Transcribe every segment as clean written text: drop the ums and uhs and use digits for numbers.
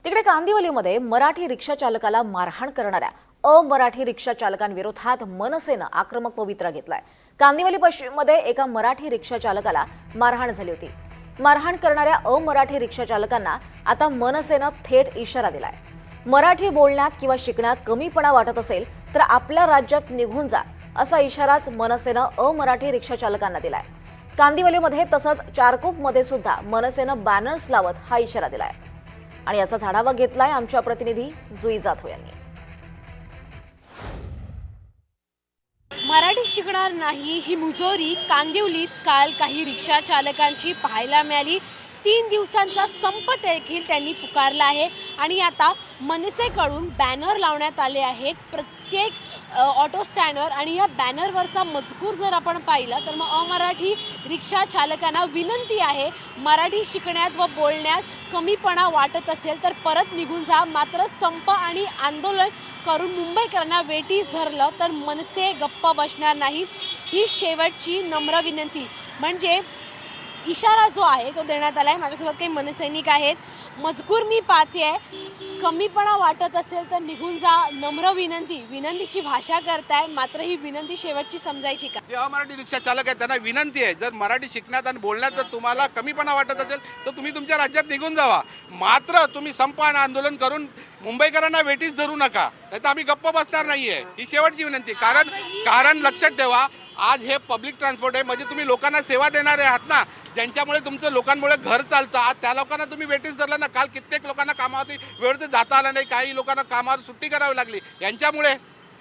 तिकडे कांदिवलीमध्ये मराठी रिक्षा चालकाला मारहाण करणाऱ्या अमराठी रिक्षा चालकांविरोधात मनसेनं आक्रमक पवित्रा घेतलाय। कांदिवली पश्चिममध्ये एका मराठी रिक्षा चालकाला मारहाण झाली होती। मारहाण करणाऱ्या अमराठी रिक्षा चालकांना आता मनसेनं थेट इशारा दिलाय। मराठी बोलण्यात किंवा शिकण्यात कमीपणा वाटत असेल तर आपल्या राज्यात निघून जा, असा इशाराच मनसेनं अमराठी रिक्षा चालकांना दिलाय। कांदिवलीमध्ये तसंच चारकोपमध्ये सुद्धा मनसेनं बॅनर्स लावत हा इशारा दिलाय आणि याचा आढावा घेतलाय आमच्या प्रतिनिधी जुई जाधव यांनी। मराठी शिकणार नाही ही मुजोरी कांदिवलीत काल काही रिक्षा चालकांची पाहायला मिळाली। 3 दिवसांचा संप देखील त्यांनी पुकारला आहे आणि आता मनसेकडून बॅनर लावण्यात आले आहेत प्रत्येक ऑटो स्टँडवर। आणि या बॅनरवरचा मजकूर जर आपण पाहिला तर मग अमराठी रिक्षा चालकांना विनंती आहे, मराठी शिकण्यात व बोलण्यात कमीपणा वाटत असेल तर परत निघून जा। मात्र संप आणि आंदोलन करून मुंबईकरांना वेठीस धरलं तर मनसे गप्प बसणार नाही, ही शेवटची नम्र विनंती। म्हणजे इशारा जो आहे तो देण्यात आला आहे। माझ्यासोबत काही मनसैनिक आहेत। मजकूर मी पाहते, कमीपणा वाटत असेल तर निघून जा, नम्र विनंती, विनंतीची भाषा करताय। मात्र ही विनंती शेवटची समजायची का? जे अमराठी रिक्षा चालक आहेत त्यांना विनंती आहे, जर मराठी शिकण्यात आणि बोलण्यात जर तुम्हाला कमीपणा वाटत असेल तर तुम्ही तुमच्या राज्यात निघून जावा। मात्र तुम्ही संप आणि आंदोलन करून मुंबईकरांना वेठीस धरू नका, नाहीतर आम्ही गप्प बसणार नाहीये, ही शेवटची विनंती। कारण लक्षात ठेवा, आज हे पब्लिक ट्रान्सपोर्ट आहे, म्हणजे तुम्ही लोकांना सेवा देणारे आहात ना, ज्यांच्यामुळे तुमचं लोकांमुळे घर चालतं। आज त्या लोकांना तुम्ही वेठीस धरला ना। काल कित्येक लोकांना कामावरती वेळेत जाता आला नाही, काही लोकांना कामावर सुट्टी करावी लागली यांच्यामुळे।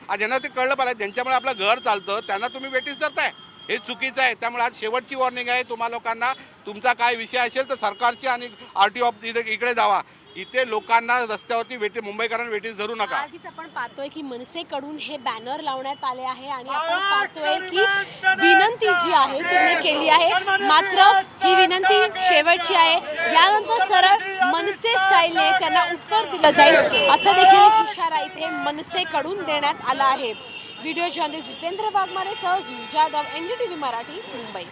आज यांना ते कळलं पाहिजे, ज्यांच्यामुळे आपलं घर चालतं त्यांना तुम्ही वेठीस धरताय, हे चुकीचं आहे। त्यामुळे आज शेवटची वॉर्निंग आहे तुम्हा लोकांना, तुमचा काय विषय असेल तर सरकारची आणि आरटीओ इकडे जावा, इथे लोकांना रस्त्यावरती मुंबईकरांना वेठीस धरू नका। आधीच आपण पाहतोय की मनसेकडून हे बॅनर लावण्यात आले आहे आणि आपण पाहतोय की विनंती जी आहे तिने केली आहे। मात्र ही विनंती शेवटची आहे, यानंतर सरळ मनसे स्टाईलने त्यांना उत्तर दिलं जाईल, असा देखील एक इशारा इथे मनसेकडून देण्यात आला आहे। व्हिडिओ जर्नलिस्ट जितेंद्र वाघमारे सह जुई जाधव, NDTV मराठी, मुंबई।